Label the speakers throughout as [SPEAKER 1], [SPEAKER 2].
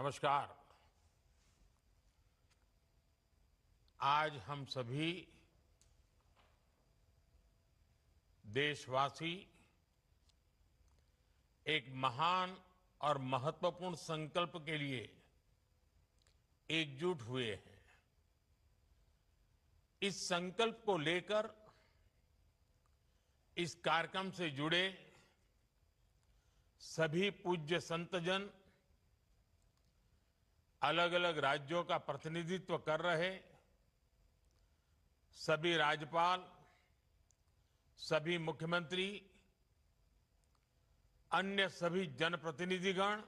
[SPEAKER 1] नमस्कार। आज हम सभी देशवासी एक महान और महत्वपूर्ण संकल्प के लिए एकजुट हुए हैं। इस संकल्प को लेकर इस कार्यक्रम से जुड़े सभी पूज्य संतजन, अलग अलग राज्यों का प्रतिनिधित्व कर रहे सभी राज्यपाल, सभी मुख्यमंत्री, अन्य सभी जनप्रतिनिधिगण,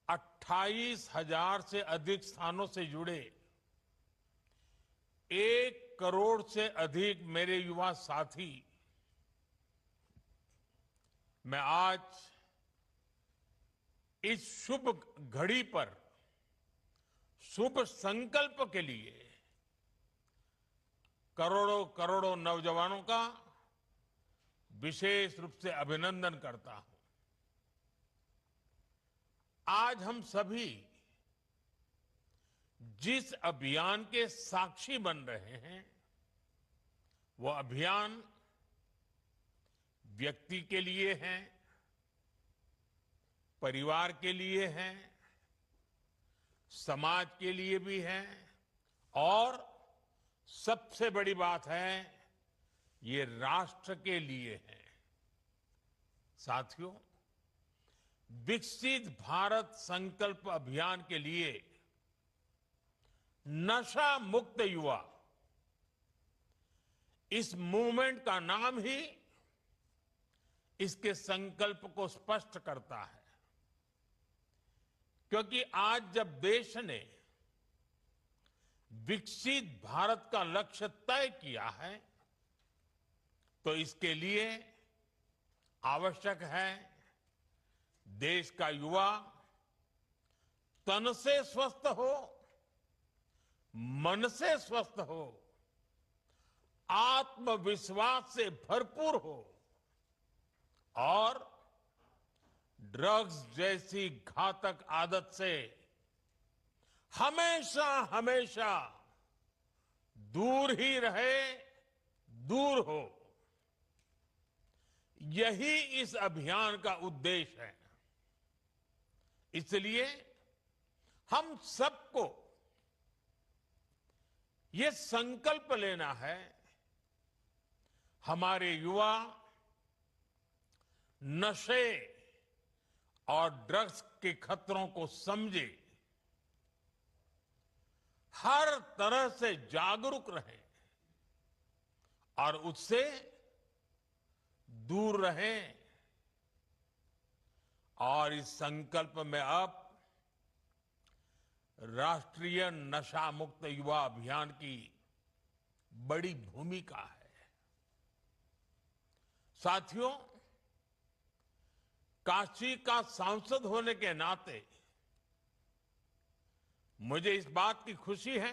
[SPEAKER 1] 28,000 से अधिक स्थानों से जुड़े 1 करोड़ से अधिक मेरे युवा साथी, मैं आज इस शुभ घड़ी पर शुभ संकल्प के लिए करोड़ों करोड़ों नौजवानों का विशेष रूप से अभिनंदन करता हूं। आज हम सभी जिस अभियान के साक्षी बन रहे हैं, वो अभियान व्यक्ति के लिए है, परिवार के लिए है, समाज के लिए भी है और सबसे बड़ी बात है, ये राष्ट्र के लिए है। साथियों, विकसित भारत संकल्प अभियान के लिए नशा मुक्त युवा, इस मूवमेंट का नाम ही इसके संकल्प को स्पष्ट करता है। क्योंकि आज जब देश ने विकसित भारत का लक्ष्य तय किया है, तो इसके लिए आवश्यक है देश का युवा तन से स्वस्थ हो, मन से स्वस्थ हो, आत्मविश्वास से भरपूर हो और ड्रग्स जैसी घातक आदत से हमेशा हमेशा दूर ही रहे, दूर हो। यही इस अभियान का उद्देश्य है। इसलिए हम सबको ये संकल्प लेना है, हमारे युवा नशे और ड्रग्स के खतरों को समझे, हर तरह से जागरूक रहें और उससे दूर रहें। और इस संकल्प में अब राष्ट्रीय नशा मुक्त युवा अभियान की बड़ी भूमिका है। साथियों, काशी का सांसद होने के नाते मुझे इस बात की खुशी है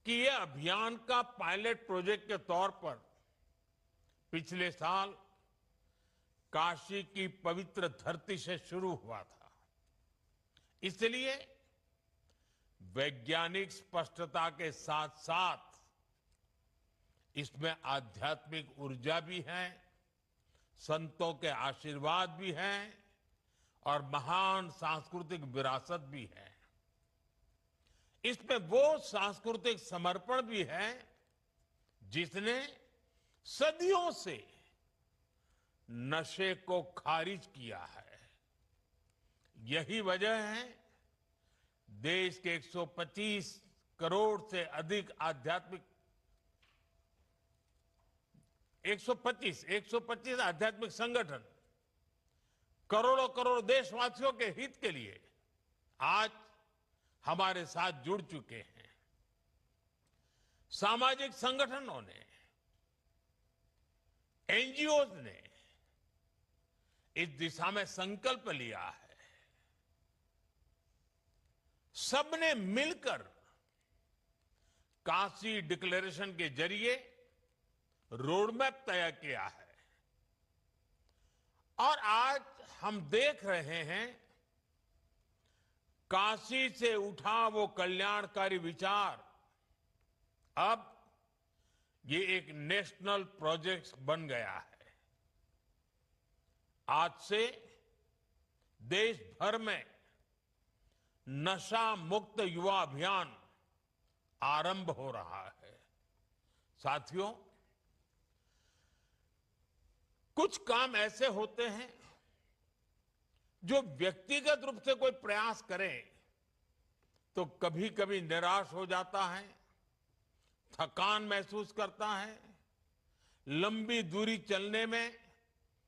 [SPEAKER 1] कि यह अभियान का पायलट प्रोजेक्ट के तौर पर पिछले साल काशी की पवित्र धरती से शुरू हुआ था। इसलिए वैज्ञानिक स्पष्टता के साथ साथ इसमें आध्यात्मिक ऊर्जा भी है, संतों के आशीर्वाद भी हैं और महान सांस्कृतिक विरासत भी है। इसमें वो सांस्कृतिक समर्पण भी है जिसने सदियों से नशे को खारिज किया है। यही वजह है देश के 125 करोड़ से अधिक आध्यात्मिक 125 आध्यात्मिक संगठन करोड़ों करोड़ देशवासियों के हित के लिए आज हमारे साथ जुड़ चुके हैं। सामाजिक संगठनों ने, एनजीओ ने इस दिशा में संकल्प लिया है। सबने मिलकर काशी डिक्लेरेशन के जरिए रोड मैप तय किया है और आज हम देख रहे हैं काशी से उठा वो कल्याणकारी विचार अब ये एक नेशनल प्रोजेक्ट बन गया है। आज से देश भर में नशा मुक्त युवा अभियान आरंभ हो रहा है। साथियों, कुछ काम ऐसे होते हैं जो व्यक्तिगत रूप से कोई प्रयास करे तो कभी कभी निराश हो जाता है, थकान महसूस करता है, लंबी दूरी चलने में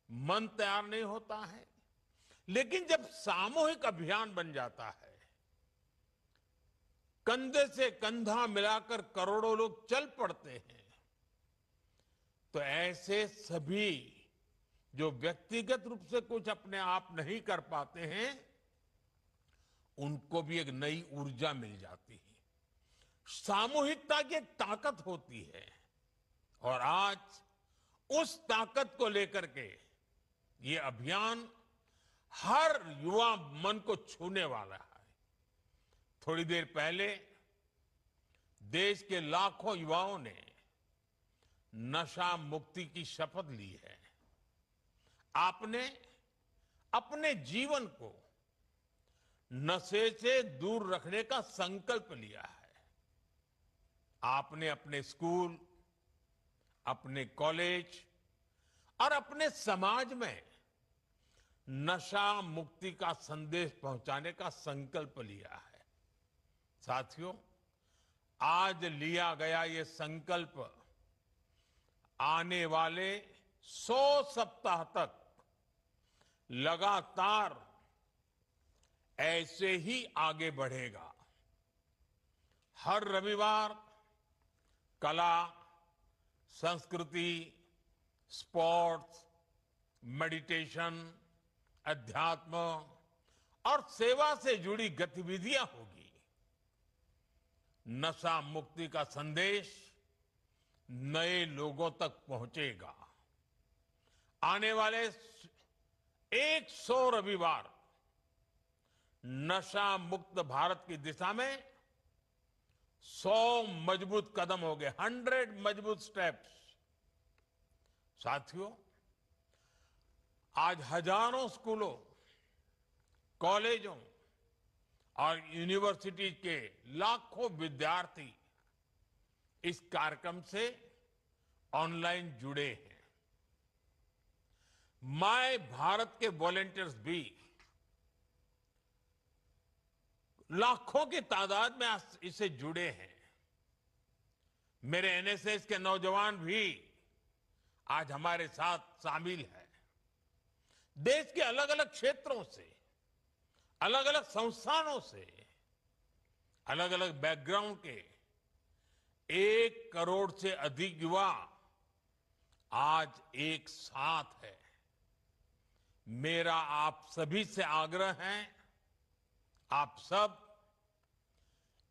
[SPEAKER 1] मन तैयार नहीं होता है। लेकिन जब सामूहिक अभियान बन जाता है, कंधे से कंधा मिलाकर करोड़ों लोग चल पड़ते हैं, तो ऐसे सभी जो व्यक्तिगत रूप से कुछ अपने आप नहीं कर पाते हैं, उनको भी एक नई ऊर्जा मिल जाती है। सामूहिकता की एक ताकत होती है और आज उस ताकत को लेकर के ये अभियान हर युवा मन को छूने वाला है। थोड़ी देर पहले देश के लाखों युवाओं ने नशा मुक्ति की शपथ ली है। आपने अपने जीवन को नशे से दूर रखने का संकल्प लिया है। आपने अपने स्कूल, अपने कॉलेज और अपने समाज में नशा मुक्ति का संदेश पहुंचाने का संकल्प लिया है। साथियों, आज लिया गया ये संकल्प आने वाले 100 सप्ताह तक लगातार ऐसे ही आगे बढ़ेगा। हर रविवार कला, संस्कृति, स्पोर्ट्स, मेडिटेशन, अध्यात्म और सेवा से जुड़ी गतिविधियां होगी। नशा मुक्ति का संदेश नए लोगों तक पहुंचेगा। आने वाले 100 रविवार नशा मुक्त भारत की दिशा में 100 मजबूत कदम हो गए, 100 मजबूत स्टेप्स। साथियों, आज हजारों स्कूलों, कॉलेजों और यूनिवर्सिटी के लाखों विद्यार्थी इस कार्यक्रम से ऑनलाइन जुड़े हैं। माय भारत के वॉलंटियर्स भी लाखों की तादाद में इससे जुड़े हैं। मेरे एनएसएस के नौजवान भी आज हमारे साथ शामिल हैं। देश के अलग अलग क्षेत्रों से, अलग अलग संस्थानों से, अलग अलग बैकग्राउंड के 1 करोड़ से अधिक युवा आज एक साथ है। मेरा आप सभी से आग्रह है, आप सब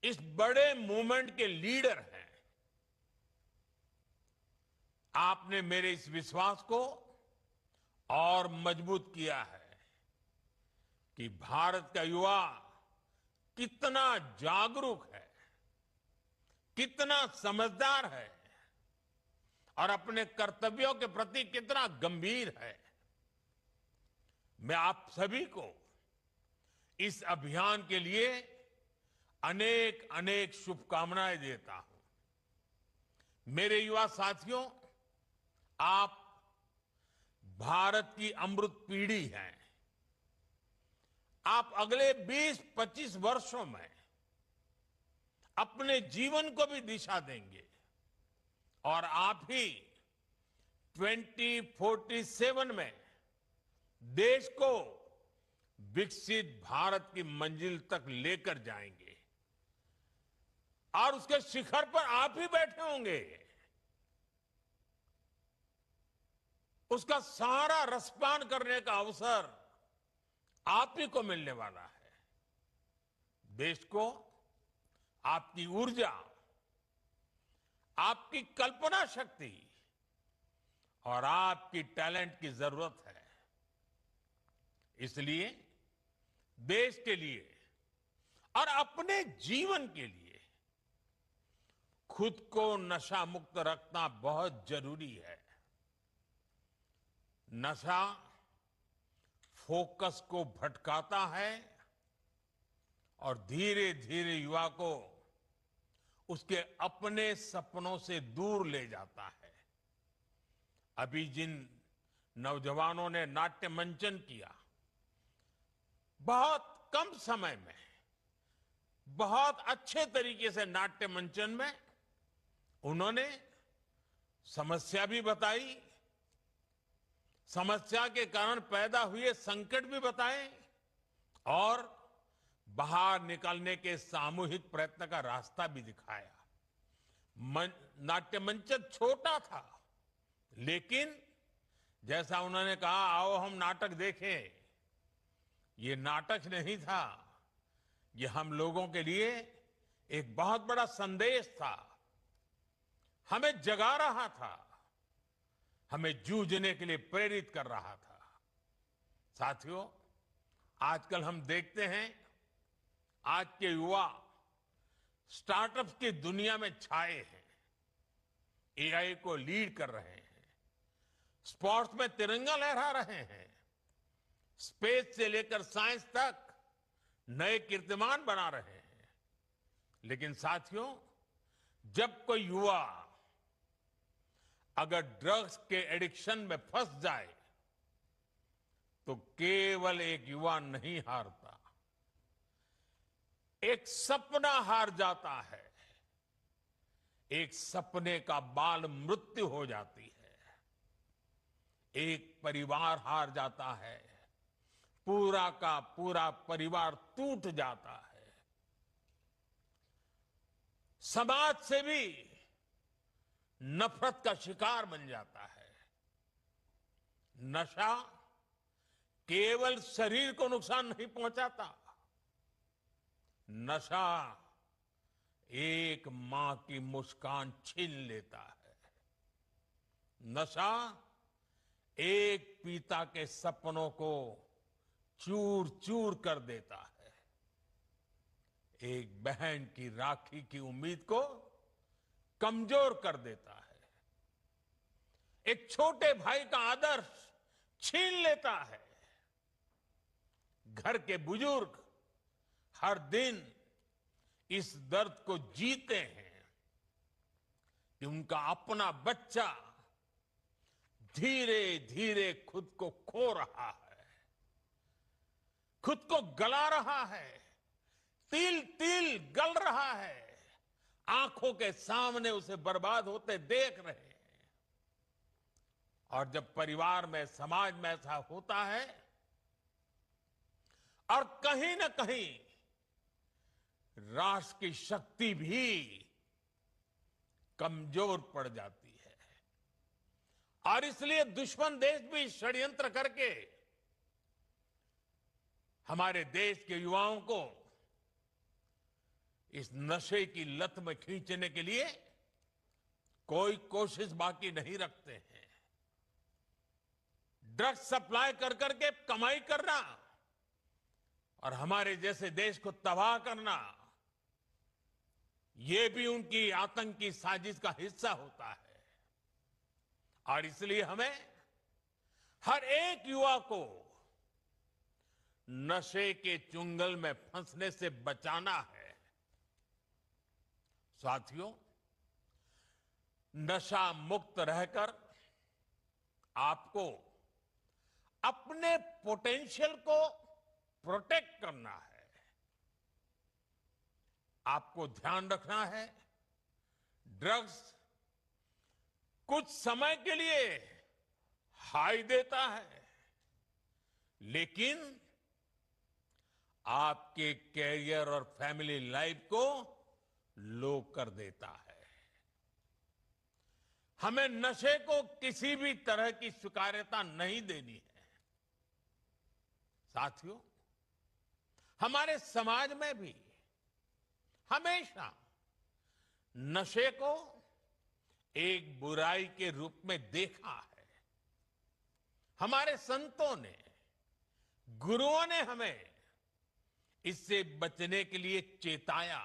[SPEAKER 1] इस बड़े मूवमेंट के लीडर हैं। आपने मेरे इस विश्वास को और मजबूत किया है कि भारत का युवा कितना जागरूक है, कितना समझदार है और अपने कर्तव्यों के प्रति कितना गंभीर है। मैं आप सभी को इस अभियान के लिए अनेक अनेक शुभकामनाएं देता हूं। मेरे युवा साथियों, आप भारत की अमृत पीढ़ी हैं। आप अगले 20-25 वर्षों में अपने जीवन को भी दिशा देंगे और आप ही 2047 में देश को विकसित भारत की मंजिल तक लेकर जाएंगे और उसके शिखर पर आप ही बैठे होंगे। उसका सारा रसपान करने का अवसर आप ही को मिलने वाला है। देश को आपकी ऊर्जा, आपकी कल्पना शक्ति और आपकी टैलेंट की जरूरत है। इसलिए देश के लिए और अपने जीवन के लिए खुद को नशा मुक्त रखना बहुत जरूरी है। नशा फोकस को भटकाता है और धीरे धीरे युवा को उसके अपने सपनों से दूर ले जाता है। अभी जिन नौजवानों ने नाट्य मंचन किया, बहुत कम समय में बहुत अच्छे तरीके से नाट्य मंचन में उन्होंने समस्या भी बताई, समस्या के कारण पैदा हुए संकट भी बताए और बाहर निकलने के सामूहिक प्रयत्न का रास्ता भी दिखाया। नाट्य मंचन छोटा था, लेकिन जैसा उन्होंने कहा, आओ हम नाटक देखें, ये नाटक नहीं था, ये हम लोगों के लिए एक बहुत बड़ा संदेश था, हमें जगा रहा था, हमें जूझने के लिए प्रेरित कर रहा था। साथियों, आजकल हम देखते हैं आज के युवा स्टार्टअप्स की दुनिया में छाए हैं, एआई को लीड कर रहे हैं, स्पोर्ट्स में तिरंगा लहरा रहे हैं, स्पेस से लेकर साइंस तक नए कीर्तिमान बना रहे हैं। लेकिन साथियों, जब कोई युवा अगर ड्रग्स के एडिक्शन में फंस जाए तो केवल एक युवा नहीं हारता, एक सपना हार जाता है, एक सपने का बाल मृत्यु हो जाती है, एक परिवार हार जाता है, पूरा का पूरा परिवार टूट जाता है, समाज से भी नफरत का शिकार बन जाता है। नशा केवल शरीर को नुकसान नहीं पहुंचाता, नशा एक मां की मुस्कान छीन लेता है, नशा एक पिता के सपनों को चूर चूर कर देता है, एक बहन की राखी की उम्मीद को कमजोर कर देता है, एक छोटे भाई का आदर्श छीन लेता है। घर के बुजुर्ग हर दिन इस दर्द को जीते हैं कि उनका अपना बच्चा धीरे धीरे खुद को खो रहा है, खुद को गला रहा है, तिल तिल गल रहा है, आंखों के सामने उसे बर्बाद होते देख रहे हैं। और जब परिवार में, समाज में ऐसा होता है और कहीं ना कहीं राष्ट्र की शक्ति भी कमजोर पड़ जाती है और इसलिए दुश्मन देश भी षड्यंत्र करके हमारे देश के युवाओं को इस नशे की लत में खींचने के लिए कोई कोशिश बाकी नहीं रखते हैं। ड्रग्स सप्लाई कर करके कमाई करना और हमारे जैसे देश को तबाह करना, ये भी उनकी आतंकी साजिश का हिस्सा होता है। और इसलिए हमें हर एक युवा को नशे के चुंगल में फंसने से बचाना है। साथियों, नशा मुक्त रहकर आपको अपने पोटेंशियल को प्रोटेक्ट करना है। आपको ध्यान रखना है, ड्रग्स कुछ समय के लिए हाई देता है, लेकिन आपके कैरियर और फैमिली लाइफ को लो कर देता है। हमें नशे को किसी भी तरह की स्वीकार्यता नहीं देनी है। साथियों, हमारे समाज में भी हमेशा नशे को एक बुराई के रूप में देखा है। हमारे संतों ने, गुरुओं ने हमें इससे बचने के लिए चेताया।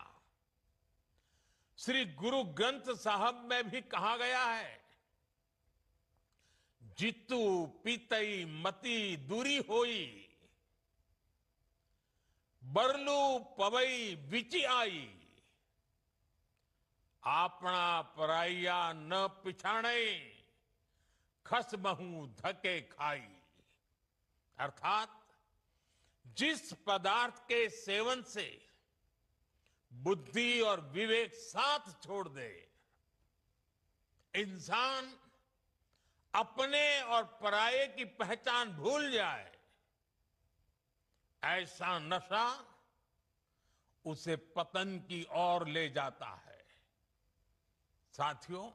[SPEAKER 1] श्री गुरु ग्रंथ साहब में भी कहा गया है, जितु पीतई मति दूरी होई, बरलू पवई विचि आई, आपना पराइया न पिछाणे, खस महू धके खाई। अर्थात जिस पदार्थ के सेवन से बुद्धि और विवेक साथ छोड़ दे, इंसान अपने और पराये की पहचान भूल जाए, ऐसा नशा उसे पतन की ओर ले जाता है। साथियों,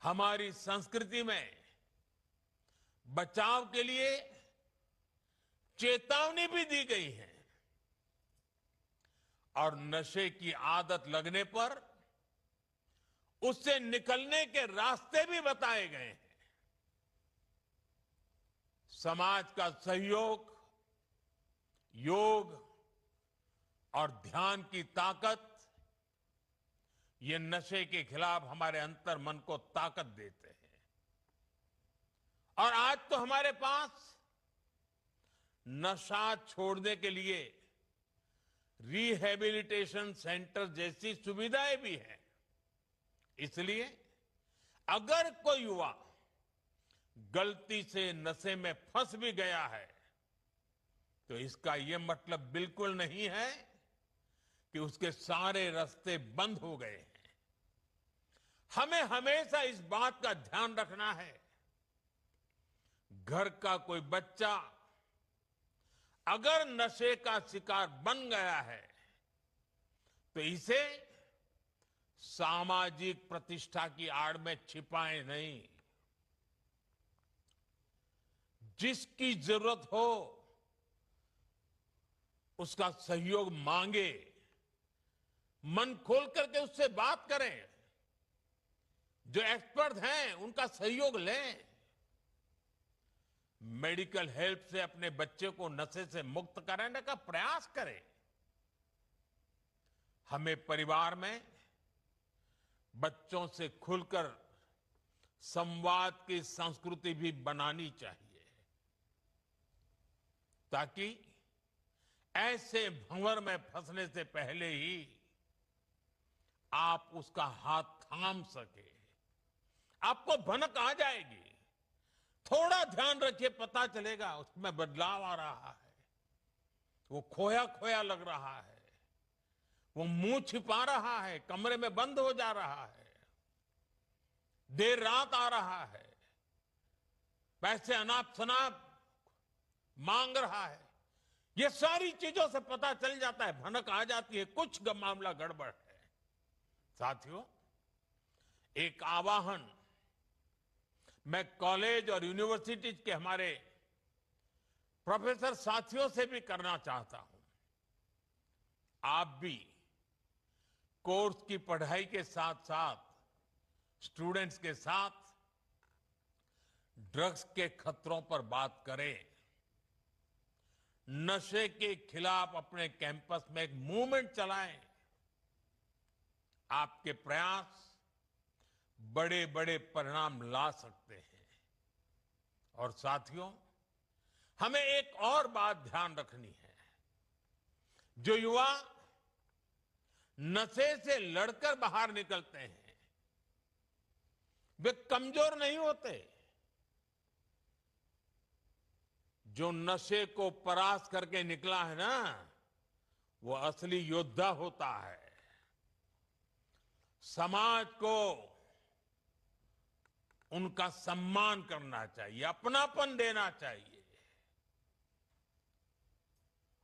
[SPEAKER 1] हमारी संस्कृति में बचाव के लिए चेतावनी भी दी गई है और नशे की आदत लगने पर उससे निकलने के रास्ते भी बताए गए हैं। समाज का सहयोग, योग और ध्यान की ताकत, ये नशे के खिलाफ हमारे अंतर मन को ताकत देते हैं। और आज तो हमारे पास नशा छोड़ने के लिए रिहैबिलिटेशन सेंटर जैसी सुविधाएं भी हैं। इसलिए अगर कोई युवा गलती से नशे में फंस भी गया है, तो इसका यह मतलब बिल्कुल नहीं है कि उसके सारे रास्ते बंद हो गए हैं। हमें हमेशा इस बात का ध्यान रखना है, घर का कोई बच्चा अगर नशे का शिकार बन गया है, तो इसे सामाजिक प्रतिष्ठा की आड़ में छिपाएं नहीं। जिसकी जरूरत हो उसका सहयोग मांगे, मन खोल करके उससे बात करें, जो एक्सपर्ट हैं उनका सहयोग लें, मेडिकल हेल्प से अपने बच्चे को नशे से मुक्त कराने का प्रयास करें। हमें परिवार में बच्चों से खुलकर संवाद की संस्कृति भी बनानी चाहिए, ताकि ऐसे भंवर में फंसने से पहले ही आप उसका हाथ थाम सके। आपको भनक आ जाएगी, थोड़ा ध्यान रखिए, पता चलेगा उसमें बदलाव आ रहा है, वो खोया खोया लग रहा है, वो मुंह छिपा रहा है, कमरे में बंद हो जा रहा है, देर रात आ रहा है, पैसे अनाप शनाप मांग रहा है। ये सारी चीजों से पता चल जाता है, भनक आ जाती है, कुछ मामला गड़बड़ है। साथियों, एक आवाहन मैं कॉलेज और यूनिवर्सिटी के हमारे प्रोफेसर साथियों से भी करना चाहता हूं। आप भी कोर्स की पढ़ाई के साथ साथ स्टूडेंट्स के साथ ड्रग्स के खतरों पर बात करें। नशे के खिलाफ अपने कैंपस में एक मूवमेंट चलाएं। आपके प्रयास बड़े बड़े परिणाम ला सकते हैं। और साथियों, हमें एक और बात ध्यान रखनी है, जो युवा नशे से लड़कर बाहर निकलते हैं, वे कमजोर नहीं होते। जो नशे को परास्त करके निकला है ना, वो असली योद्धा होता है। समाज को उनका सम्मान करना चाहिए, अपनापन देना चाहिए,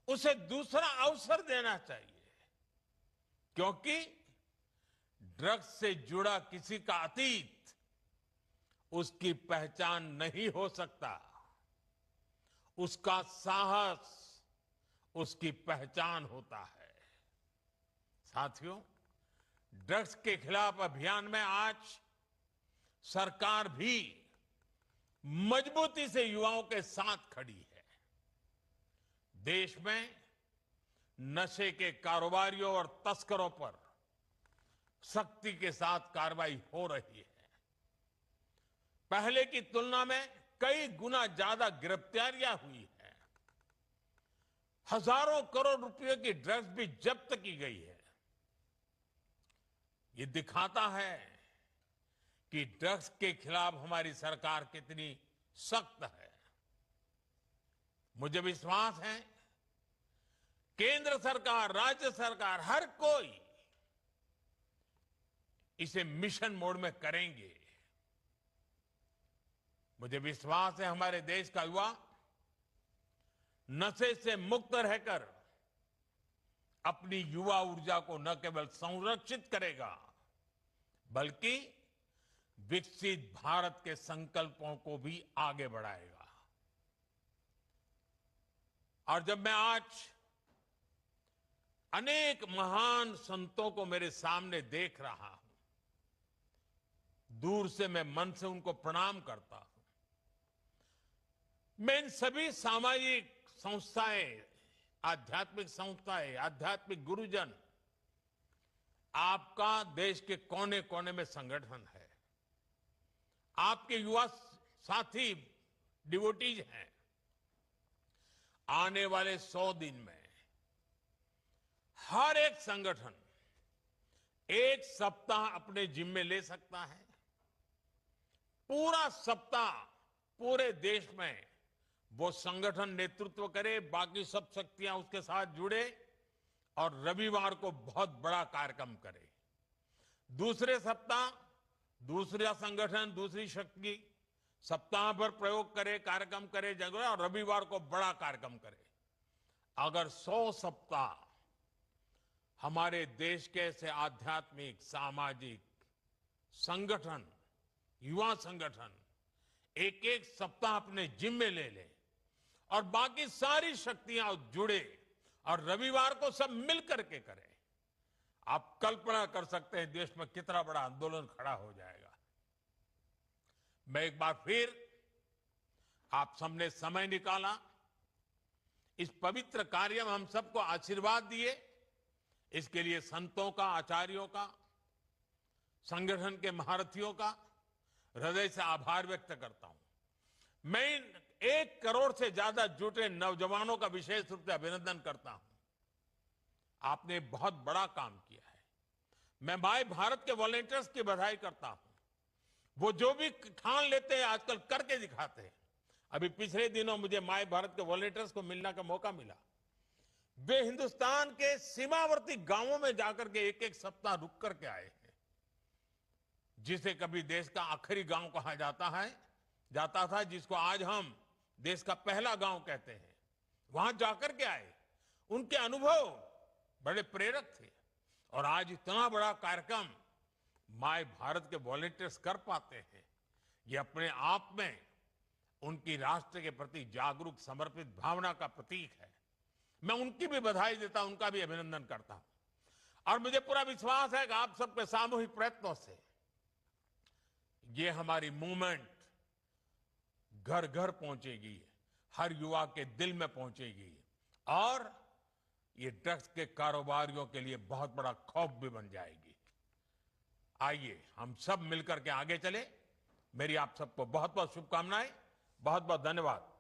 [SPEAKER 1] उसे दूसरा अवसर देना चाहिए, क्योंकि ड्रग्स से जुड़ा किसी का अतीत उसकी पहचान नहीं हो सकता, उसका साहस उसकी पहचान होता है। साथियों, ड्रग्स के खिलाफ अभियान में आज सरकार भी मजबूती से युवाओं के साथ खड़ी है। देश में नशे के कारोबारियों और तस्करों पर सख्ती के साथ कार्रवाई हो रही है। पहले की तुलना में कई गुना ज्यादा गिरफ्तारियां हुई है। हजारों करोड़ रुपए की ड्रग्स भी जब्त की गई है। ये दिखाता है कि ड्रग्स के खिलाफ हमारी सरकार कितनी सख्त है। मुझे विश्वास है केंद्र सरकार, राज्य सरकार, हर कोई इसे मिशन मोड में करेंगे। मुझे विश्वास है हमारे देश का युवा नशे से मुक्त रहकर अपनी युवा ऊर्जा को न केवल संरक्षित करेगा बल्कि विकसित भारत के संकल्पों को भी आगे बढ़ाएगा। और जब मैं आज अनेक महान संतों को मेरे सामने देख रहा हूं, दूर से मैं मन से उनको प्रणाम करता हूं। मैं इन सभी सामाजिक संस्थाएं, आध्यात्मिक संस्थाएं, आध्यात्मिक गुरुजन, आपका देश के कोने कोने में संगठन है, आपके युवा साथी डिवोटीज हैं। आने वाले 100 दिन में हर एक संगठन एक सप्ताह अपने जिम्मे ले सकता है। पूरा सप्ताह पूरे देश में वो संगठन नेतृत्व करे, बाकी सब शक्तियां उसके साथ जुड़े और रविवार को बहुत बड़ा कार्यक्रम करे। दूसरे सप्ताह दूसरा संगठन, दूसरी शक्ति सप्ताह भर प्रयोग करे, कार्यक्रम करे, जगह, और रविवार को बड़ा कार्यक्रम करे। अगर 100 सप्ताह हमारे देश के ऐसे आध्यात्मिक, सामाजिक संगठन, युवा संगठन एक एक सप्ताह अपने जिम्मे ले ले और बाकी सारी शक्तियां जुड़े और रविवार को सब मिल करके करें, आप कल्पना कर सकते हैं देश में कितना बड़ा आंदोलन खड़ा हो जाएगा। मैं एक बार फिर आप सबने समय निकाला, इस पवित्र कार्य में हम सबको आशीर्वाद दिए, इसके लिए संतों का, आचार्यों का, संगठन के महारथियों का हृदय से आभार व्यक्त करता हूं। मैं इन 1 करोड़ से ज्यादा जुटे नौजवानों का विशेष रूप से अभिनंदन करता हूं। आपने बहुत बड़ा काम किया है। मैं माय भारत के वॉलंटियर्स की बधाई करता हूं। वो जो भी ठान लेते हैं आजकल करके दिखाते हैं। अभी पिछले दिनों मुझे माय भारत के वॉलंटियर्स को मिलने का मौका मिला। वे हिंदुस्तान के सीमावर्ती गांवों में जाकर के एक एक सप्ताह रुक करके आए हैं। जिसे कभी देश का आखिरी गांव कहा जाता था, जिसको आज हम देश का पहला गांव कहते हैं, वहां जाकर के आए। उनके अनुभव बड़े प्रेरक थे और आज इतना बड़ा कार्यक्रम माय भारत के वॉलंटियर्स कर पाते हैं, ये अपने आप में उनकी राष्ट्र के प्रति जागरूक, समर्पित भावना का प्रतीक है। मैं उनकी भी बधाई देता हूं, उनका भी अभिनंदन करता हूं। और मुझे पूरा विश्वास है कि आप सबके सामूहिक प्रयत्नों से ये हमारी मूवमेंट घर घर पहुंचेगी, हर युवा के दिल में पहुंचेगी और ये ड्रग्स के कारोबारियों के लिए बहुत बड़ा खौफ भी बन जाएगी। आइए हम सब मिलकर के आगे चले। मेरी आप सबको बहुत बहुत शुभकामनाएं, बहुत बहुत धन्यवाद।